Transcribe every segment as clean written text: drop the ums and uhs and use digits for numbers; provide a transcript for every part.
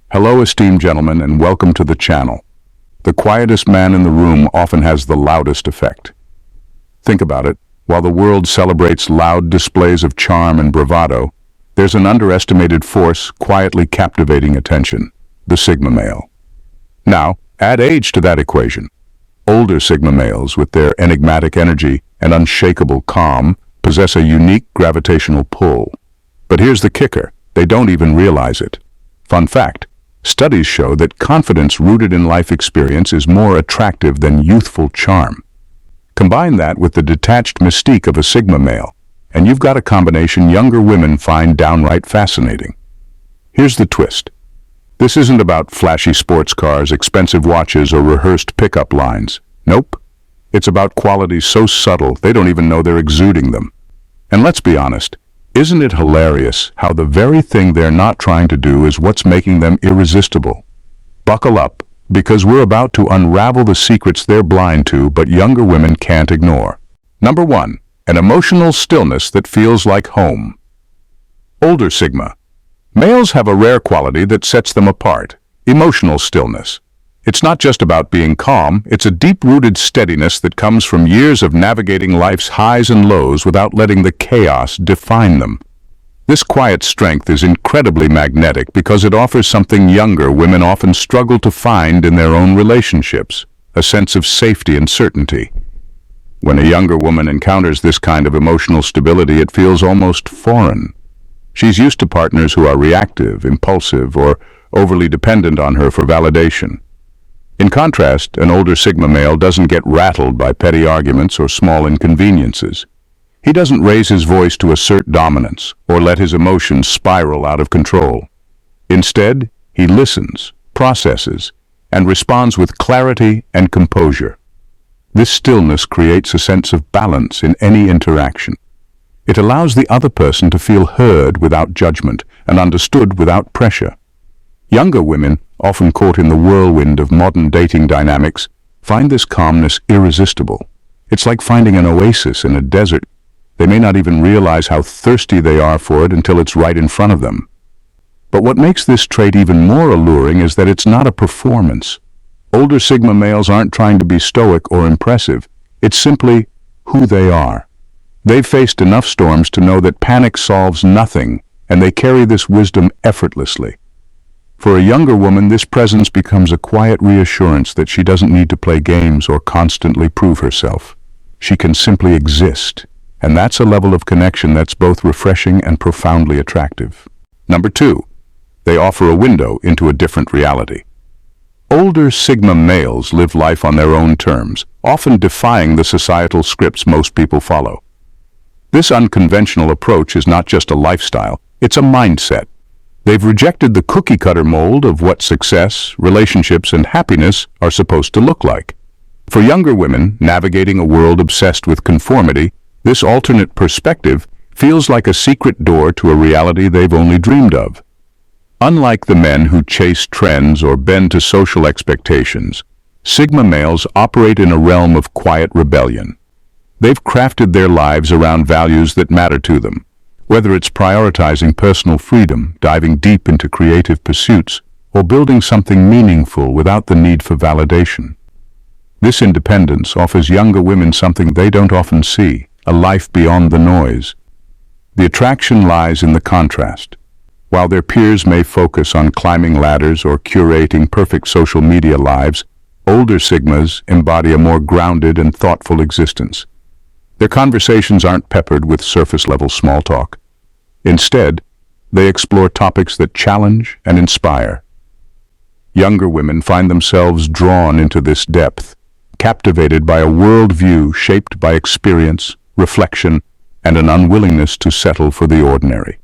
Hello, esteemed gentlemen, and welcome to the channel. The quietest man in the room often has the loudest effect. Think about it. While the world celebrates loud displays of charm and bravado, there's an underestimated force quietly captivating attention: the Sigma male. Now, add age to that equation. Older Sigma males, with their enigmatic energy and unshakable calm, possess a unique gravitational pull. But here's the kicker: they don't even realize it. Fun fact: studies show that confidence rooted in life experience is more attractive than youthful charm. Combine that with the detached mystique of a Sigma male, and you've got a combination younger women find downright fascinating. Here's the twist. This isn't about flashy sports cars, expensive watches, or rehearsed pickup lines. Nope. It's about qualities so subtle they don't even know they're exuding them. And let's be honest, isn't it hilarious how the very thing they're not trying to do is what's making them irresistible? Buckle up, because we're about to unravel the secrets they're blind to but younger women can't ignore. Number 1. An emotional stillness that feels like home. Older Sigma. Males have a rare quality that sets them apart: emotional stillness. It's not just about being calm, it's a deep-rooted steadiness that comes from years of navigating life's highs and lows without letting the chaos define them. This quiet strength is incredibly magnetic because it offers something younger women often struggle to find in their own relationships: a sense of safety and certainty. When a younger woman encounters this kind of emotional stability, it feels almost foreign. She's used to partners who are reactive, impulsive, or overly dependent on her for validation. In contrast, an older Sigma male doesn't get rattled by petty arguments or small inconveniences. He doesn't raise his voice to assert dominance or let his emotions spiral out of control. Instead, he listens, processes, and responds with clarity and composure. This stillness creates a sense of balance in any interaction. It allows the other person to feel heard without judgment and understood without pressure. Younger women, often caught in the whirlwind of modern dating dynamics, find this calmness irresistible. It's like finding an oasis in a desert. They may not even realize how thirsty they are for it until it's right in front of them. But what makes this trait even more alluring is that it's not a performance. Older Sigma males aren't trying to be stoic or impressive. It's simply who they are. They've faced enough storms to know that panic solves nothing, and they carry this wisdom effortlessly. For a younger woman, this presence becomes a quiet reassurance that she doesn't need to play games or constantly prove herself. She can simply exist, and that's a level of connection that's both refreshing and profoundly attractive. Number 2. They offer a window into a different reality. Older Sigma males live life on their own terms, often defying the societal scripts most people follow. This unconventional approach is not just a lifestyle, it's a mindset. They've rejected the cookie-cutter mold of what success, relationships, and happiness are supposed to look like. For younger women navigating a world obsessed with conformity, this alternate perspective feels like a secret door to a reality they've only dreamed of. Unlike the men who chase trends or bend to social expectations, Sigma males operate in a realm of quiet rebellion. They've crafted their lives around values that matter to them. Whether it's prioritizing personal freedom, diving deep into creative pursuits, or building something meaningful without the need for validation. This independence offers younger women something they don't often see: a life beyond the noise. The attraction lies in the contrast. While their peers may focus on climbing ladders or curating perfect social media lives, older Sigmas embody a more grounded and thoughtful existence. Their conversations aren't peppered with surface-level small talk. Instead, they explore topics that challenge and inspire. Younger women find themselves drawn into this depth, captivated by a worldview shaped by experience, reflection, and an unwillingness to settle for the ordinary.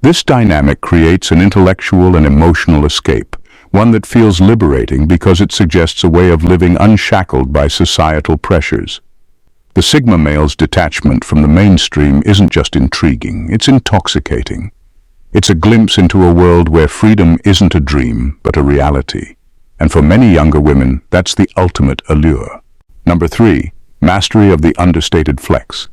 This dynamic creates an intellectual and emotional escape, one that feels liberating because it suggests a way of living unshackled by societal pressures. The Sigma male's detachment from the mainstream isn't just intriguing, it's intoxicating. It's a glimpse into a world where freedom isn't a dream, but a reality. And for many younger women, that's the ultimate allure. Number 3. Mastery of the understated flex.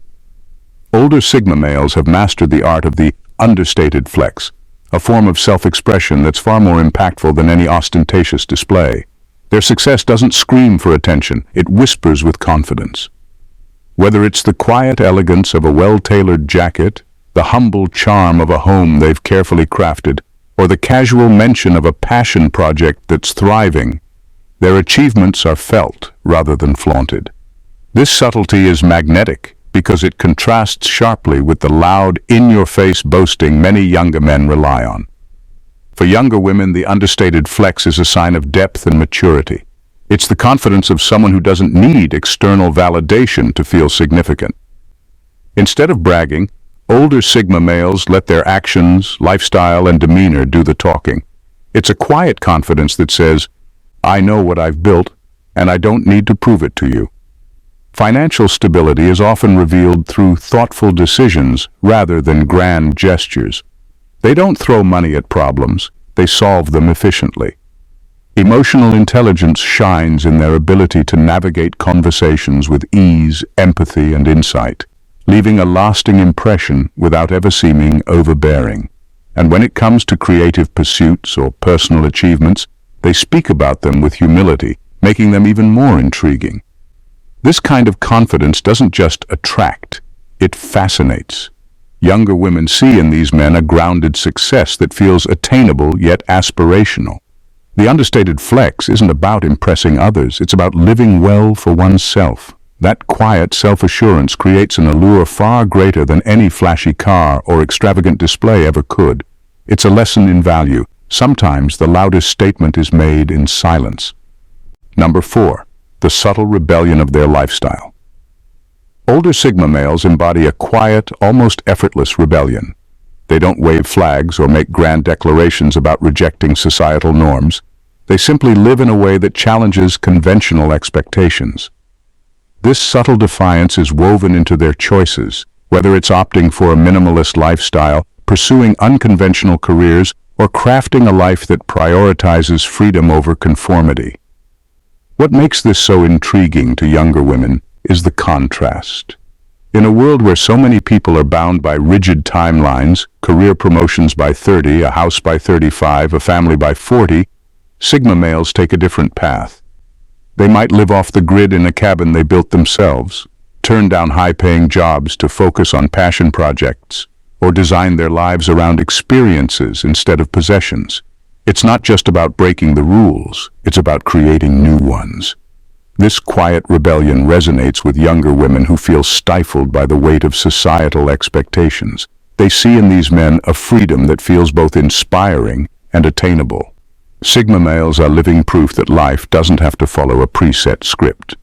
Older Sigma males have mastered the art of the understated flex, a form of self-expression that's far more impactful than any ostentatious display. Their success doesn't scream for attention, it whispers with confidence. Whether it's the quiet elegance of a well-tailored jacket, the humble charm of a home they've carefully crafted, or the casual mention of a passion project that's thriving, their achievements are felt rather than flaunted. This subtlety is magnetic because it contrasts sharply with the loud, in-your-face boasting many younger men rely on. For younger women, the understated flex is a sign of depth and maturity. It's the confidence of someone who doesn't need external validation to feel significant. Instead of bragging, older Sigma males let their actions, lifestyle, and demeanor do the talking. It's a quiet confidence that says, "I know what I've built, and I don't need to prove it to you." Financial stability is often revealed through thoughtful decisions rather than grand gestures. They don't throw money at problems, they solve them efficiently. Emotional intelligence shines in their ability to navigate conversations with ease, empathy, and insight, leaving a lasting impression without ever seeming overbearing. And when it comes to creative pursuits or personal achievements, they speak about them with humility, making them even more intriguing. This kind of confidence doesn't just attract, it fascinates. Younger women see in these men a grounded success that feels attainable yet aspirational. The understated flex isn't about impressing others, it's about living well for oneself. That quiet self-assurance creates an allure far greater than any flashy car or extravagant display ever could. It's a lesson in value. Sometimes the loudest statement is made in silence. Number 4. The subtle rebellion of their lifestyle. Older Sigma males embody a quiet, almost effortless rebellion. They don't wave flags or make grand declarations about rejecting societal norms. They simply live in a way that challenges conventional expectations. This subtle defiance is woven into their choices, whether it's opting for a minimalist lifestyle, pursuing unconventional careers, or crafting a life that prioritizes freedom over conformity. What makes this so intriguing to younger women is the contrast. In a world where so many people are bound by rigid timelines, career promotions by 30, a house by 35, a family by 40, Sigma males take a different path. They might live off the grid in a cabin they built themselves, turn down high-paying jobs to focus on passion projects, or design their lives around experiences instead of possessions. It's not just about breaking the rules, it's about creating new ones. This quiet rebellion resonates with younger women who feel stifled by the weight of societal expectations. They see in these men a freedom that feels both inspiring and attainable. Sigma males are living proof that life doesn't have to follow a preset script.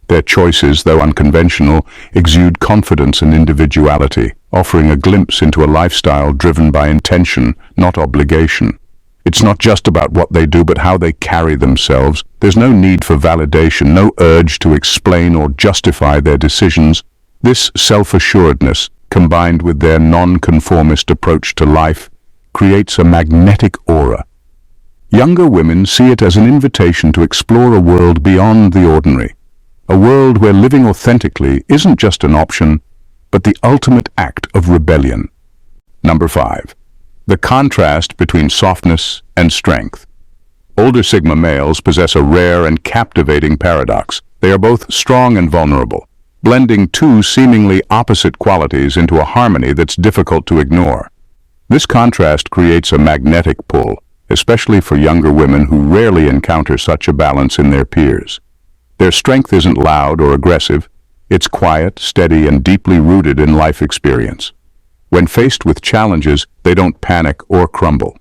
Their choices, though unconventional, exude confidence and individuality, offering a glimpse into a lifestyle driven by intention, not obligation. It's not just about what they do, but how they carry themselves. There's no need for validation, no urge to explain or justify their decisions. This self-assuredness, combined with their non-conformist approach to life, creates a magnetic aura. Younger women see it as an invitation to explore a world beyond the ordinary, a world where living authentically isn't just an option, but the ultimate act of rebellion. Number 5. The contrast between softness and strength. Older Sigma males possess a rare and captivating paradox. They are both strong and vulnerable, blending two seemingly opposite qualities into a harmony that's difficult to ignore. This contrast creates a magnetic pull, especially for younger women who rarely encounter such a balance in their peers. Their strength isn't loud or aggressive. It's quiet, steady, and deeply rooted in life experience. When faced with challenges, they don't panic or crumble.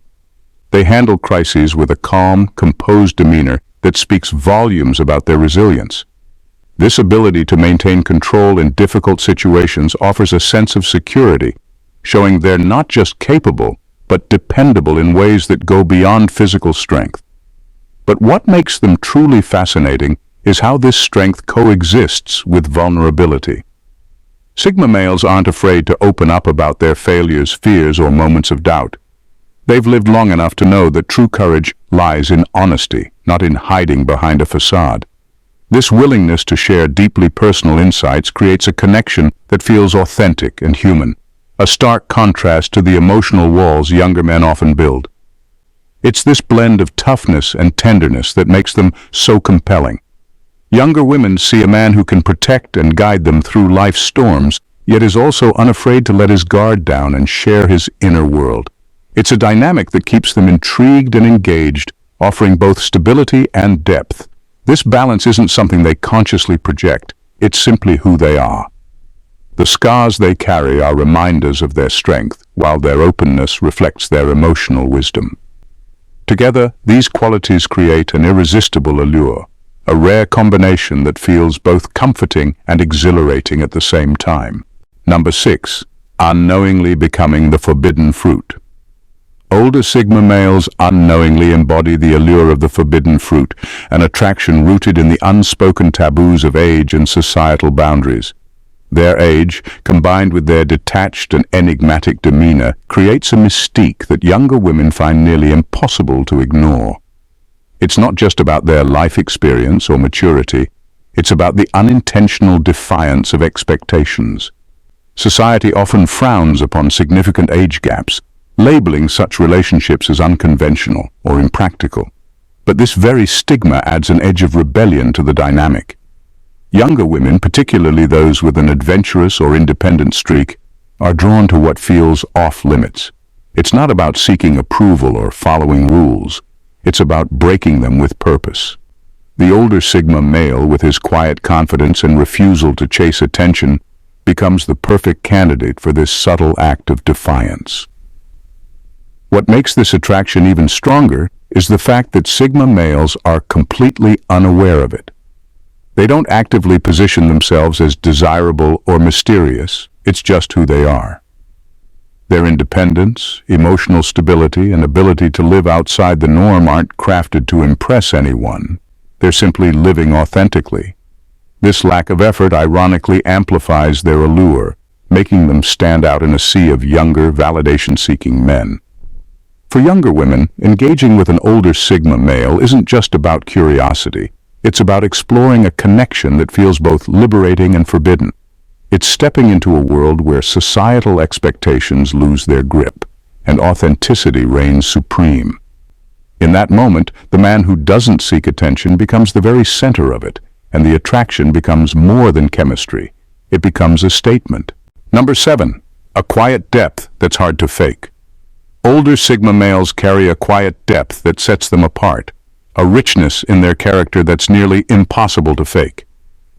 They handle crises with a calm, composed demeanor that speaks volumes about their resilience. This ability to maintain control in difficult situations offers a sense of security, showing they're not just capable, but dependable in ways that go beyond physical strength. But what makes them truly fascinating is how this strength coexists with vulnerability. Sigma males aren't afraid to open up about their failures, fears, or moments of doubt. They've lived long enough to know that true courage lies in honesty, not in hiding behind a facade. This willingness to share deeply personal insights creates a connection that feels authentic and human, a stark contrast to the emotional walls younger men often build. It's this blend of toughness and tenderness that makes them so compelling. Younger women see a man who can protect and guide them through life's storms, yet is also unafraid to let his guard down and share his inner world. It's a dynamic that keeps them intrigued and engaged, offering both stability and depth. This balance isn't something they consciously project, it's simply who they are. The scars they carry are reminders of their strength, while their openness reflects their emotional wisdom. Together, these qualities create an irresistible allure, a rare combination that feels both comforting and exhilarating at the same time. Number 6. Unknowingly becoming the forbidden fruit. Older Sigma males unknowingly embody the allure of the forbidden fruit, an attraction rooted in the unspoken taboos of age and societal boundaries. Their age, combined with their detached and enigmatic demeanor, creates a mystique that younger women find nearly impossible to ignore. It's not just about their life experience or maturity, it's about the unintentional defiance of expectations. Society often frowns upon significant age gaps, labeling such relationships as unconventional or impractical. But this very stigma adds an edge of rebellion to the dynamic. Younger women, particularly those with an adventurous or independent streak, are drawn to what feels off-limits. It's not about seeking approval or following rules. It's about breaking them with purpose. The older Sigma male, with his quiet confidence and refusal to chase attention, becomes the perfect candidate for this subtle act of defiance. What makes this attraction even stronger is the fact that Sigma males are completely unaware of it. They don't actively position themselves as desirable or mysterious, it's just who they are. Their independence, emotional stability, and ability to live outside the norm aren't crafted to impress anyone. They're simply living authentically. This lack of effort ironically amplifies their allure, making them stand out in a sea of younger, validation-seeking men. For younger women, engaging with an older Sigma male isn't just about curiosity. It's about exploring a connection that feels both liberating and forbidden. It's stepping into a world where societal expectations lose their grip, and authenticity reigns supreme. In that moment, the man who doesn't seek attention becomes the very center of it, and the attraction becomes more than chemistry. It becomes a statement. Number 7. A quiet depth that's hard to fake. Older Sigma males carry a quiet depth that sets them apart, a richness in their character that's nearly impossible to fake.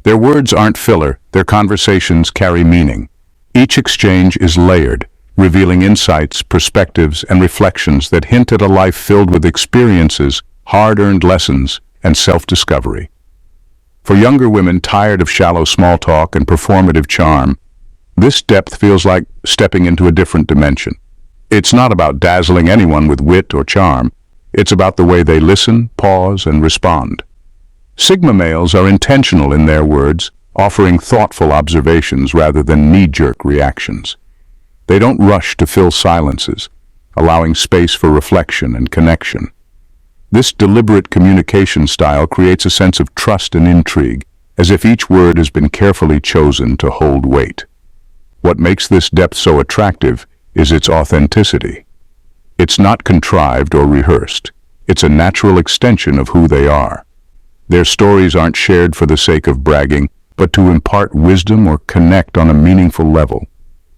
Their words aren't filler, their conversations carry meaning. Each exchange is layered, revealing insights, perspectives, and reflections that hint at a life filled with experiences, hard-earned lessons, and self-discovery. For younger women tired of shallow small talk and performative charm, this depth feels like stepping into a different dimension. It's not about dazzling anyone with wit or charm. It's about the way they listen, pause, and respond. Sigma males are intentional in their words, offering thoughtful observations rather than knee-jerk reactions. They don't rush to fill silences, allowing space for reflection and connection. This deliberate communication style creates a sense of trust and intrigue, as if each word has been carefully chosen to hold weight. What makes this depth so attractive is its authenticity. It's not contrived or rehearsed. It's a natural extension of who they are. Their stories aren't shared for the sake of bragging, but to impart wisdom or connect on a meaningful level.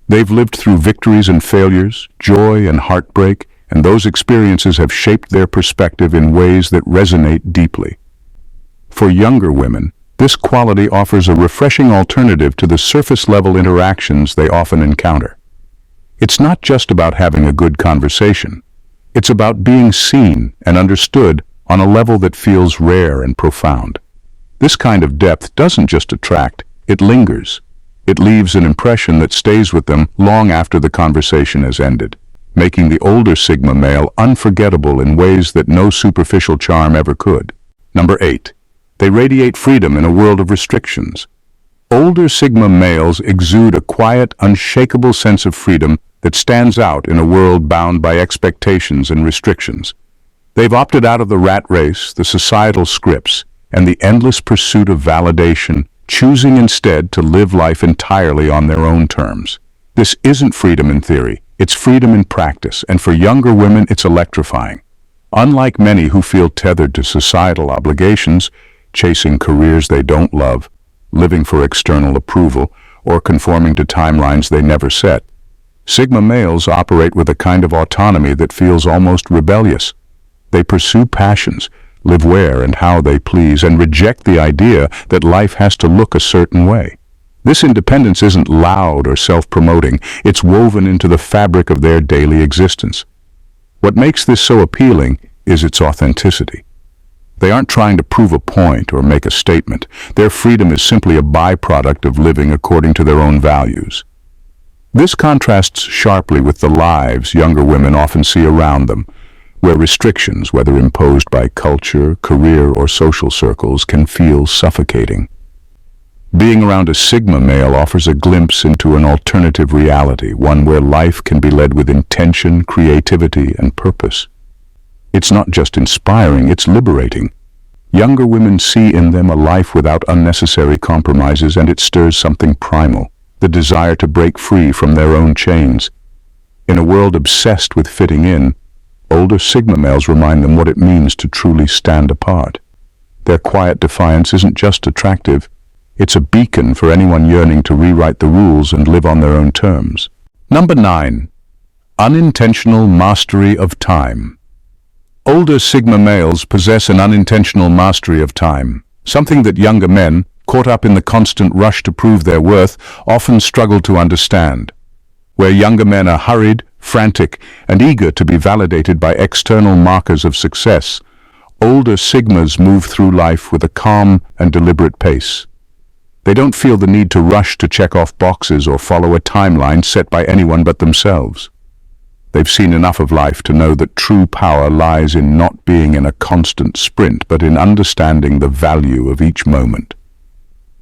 They've lived through victories and failures, joy and heartbreak, and those experiences have shaped their perspective in ways that resonate deeply. For younger women, this quality offers a refreshing alternative to the surface-level interactions they often encounter. It's not just about having a good conversation. It's about being seen and understood on a level that feels rare and profound. This kind of depth doesn't just attract, it lingers. It leaves an impression that stays with them long after the conversation has ended, making the older Sigma male unforgettable in ways that no superficial charm ever could. Number 8. They radiate freedom in a world of restrictions. Older Sigma males exude a quiet, unshakable sense of freedom that stands out in a world bound by expectations and restrictions. They've opted out of the rat race, the societal scripts, and the endless pursuit of validation, choosing instead to live life entirely on their own terms. This isn't freedom in theory, it's freedom in practice, and for younger women it's electrifying. Unlike many who feel tethered to societal obligations, chasing careers they don't love, living for external approval, or conforming to timelines they never set, Sigma males operate with a kind of autonomy that feels almost rebellious. They pursue passions, live where and how they please, and reject the idea that life has to look a certain way. This independence isn't loud or self-promoting, it's woven into the fabric of their daily existence. What makes this so appealing is its authenticity. They aren't trying to prove a point or make a statement. Their freedom is simply a byproduct of living according to their own values. This contrasts sharply with the lives younger women often see around them, where restrictions, whether imposed by culture, career, or social circles, can feel suffocating. Being around a Sigma male offers a glimpse into an alternative reality, one where life can be led with intention, creativity, and purpose. It's not just inspiring, it's liberating. Younger women see in them a life without unnecessary compromises, and it stirs something primal, the desire to break free from their own chains. In a world obsessed with fitting in, older Sigma males remind them what it means to truly stand apart. Their quiet defiance isn't just attractive, it's a beacon for anyone yearning to rewrite the rules and live on their own terms. Number 9. Unintentional mastery of time. Older Sigma males possess an unintentional mastery of time, something that younger men, caught up in the constant rush to prove their worth, often struggle to understand. Where younger men are hurried, frantic, and eager to be validated by external markers of success, older Sigmas move through life with a calm and deliberate pace. They don't feel the need to rush to check off boxes or follow a timeline set by anyone but themselves. They've seen enough of life to know that true power lies in not being in a constant sprint, but in understanding the value of each moment.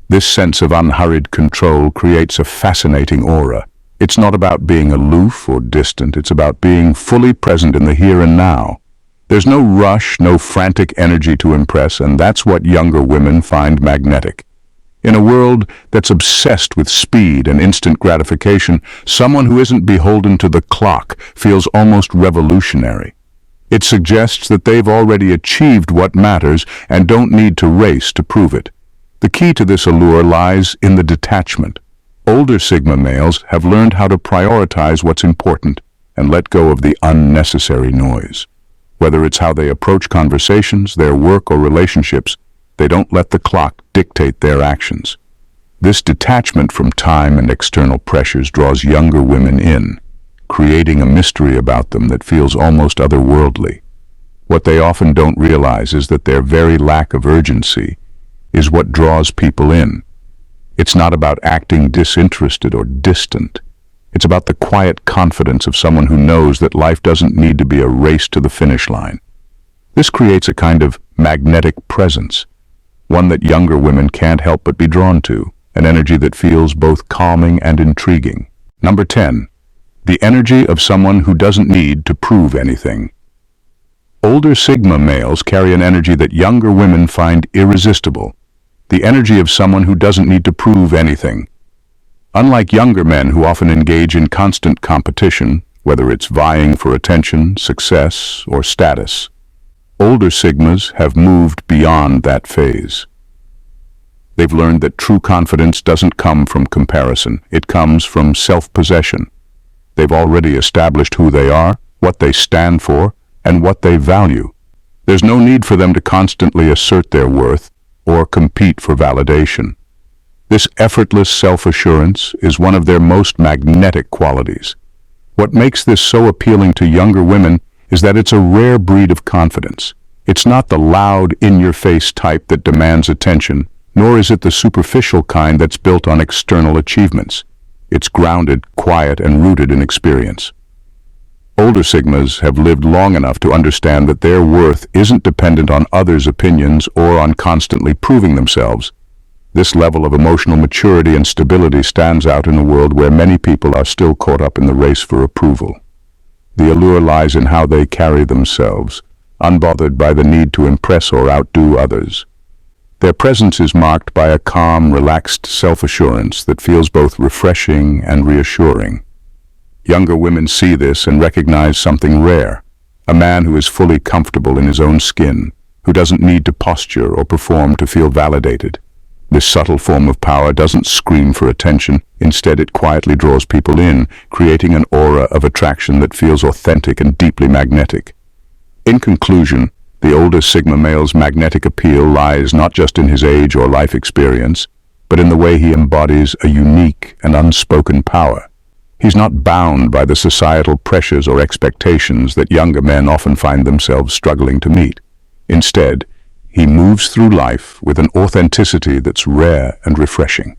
This sense of unhurried control creates a fascinating aura. It's not about being aloof or distant, it's about being fully present in the here and now. There's no rush, no frantic energy to impress, and that's what younger women find magnetic. In a world that's obsessed with speed and instant gratification, someone who isn't beholden to the clock feels almost revolutionary. It suggests that they've already achieved what matters and don't need to race to prove it. The key to this allure lies in the detachment. Older Sigma males have learned how to prioritize what's important and let go of the unnecessary noise. Whether it's how they approach conversations, their work, or relationships, they don't let the clock dictate their actions. This detachment from time and external pressures draws younger women in, creating a mystery about them that feels almost otherworldly. What they often don't realize is that their very lack of urgency is what draws people in. It's not about acting disinterested or distant. It's about the quiet confidence of someone who knows that life doesn't need to be a race to the finish line. This creates a kind of magnetic presence, one that younger women can't help but be drawn to, an energy that feels both calming and intriguing. Number 10. The energy of someone who doesn't need to prove anything. Older Sigma males carry an energy that younger women find irresistible, the energy of someone who doesn't need to prove anything. Unlike younger men who often engage in constant competition, whether it's vying for attention, success, or status, older Sigmas have moved beyond that phase. They've learned that true confidence doesn't come from comparison, it comes from self-possession. They've already established who they are, what they stand for, and what they value. There's no need for them to constantly assert their worth or compete for validation. This effortless self-assurance is one of their most magnetic qualities. What makes this so appealing to younger women is that it's a rare breed of confidence. It's not the loud, in-your-face type that demands attention, nor is it the superficial kind that's built on external achievements. It's grounded, quiet, and rooted in experience. Older Sigmas have lived long enough to understand that their worth isn't dependent on others' opinions or on constantly proving themselves. This level of emotional maturity and stability stands out in a world where many people are still caught up in the race for approval. The allure lies in how they carry themselves, unbothered by the need to impress or outdo others. Their presence is marked by a calm, relaxed self-assurance that feels both refreshing and reassuring. Younger women see this and recognize something rare, a man who is fully comfortable in his own skin, who doesn't need to posture or perform to feel validated. This subtle form of power doesn't scream for attention. Instead, it quietly draws people in, creating an aura of attraction that feels authentic and deeply magnetic. In conclusion, the older Sigma male's magnetic appeal lies not just in his age or life experience, but in the way he embodies a unique and unspoken power. He's not bound by the societal pressures or expectations that younger men often find themselves struggling to meet. Instead, he moves through life with an authenticity that's rare and refreshing.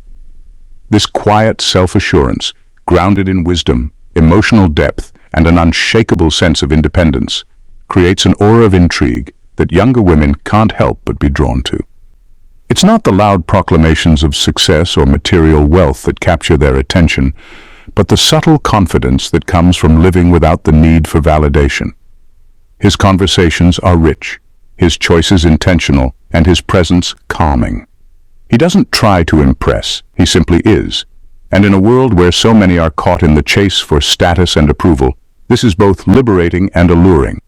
This quiet self-assurance, grounded in wisdom, emotional depth, and an unshakable sense of independence, creates an aura of intrigue that younger women can't help but be drawn to. It's not the loud proclamations of success or material wealth that capture their attention, but the subtle confidence that comes from living without the need for validation. His conversations are rich, his choices intentional, and his presence calming. He doesn't try to impress, he simply is. And in a world where so many are caught in the chase for status and approval, this is both liberating and alluring.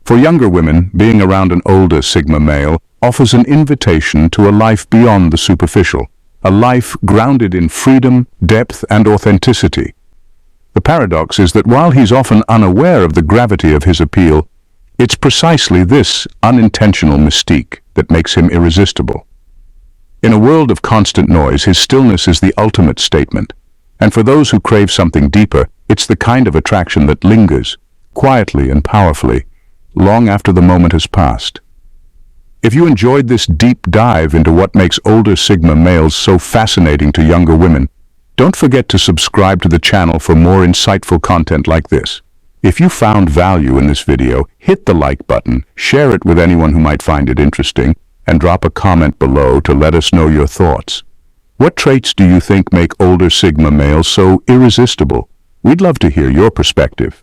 For younger women, being around an older Sigma male offers an invitation to a life beyond the superficial, a life grounded in freedom, depth, and authenticity. The paradox is that while he's often unaware of the gravity of his appeal, it's precisely this unintentional mystique that makes him irresistible. In a world of constant noise, his stillness is the ultimate statement, and for those who crave something deeper, it's the kind of attraction that lingers, quietly and powerfully, long after the moment has passed. If you enjoyed this deep dive into what makes older Sigma males so fascinating to younger women, don't forget to subscribe to the channel for more insightful content like this. If you found value in this video, hit the like button, share it with anyone who might find it interesting, and drop a comment below to let us know your thoughts. What traits do you think make older Sigma males so irresistible? We'd love to hear your perspective.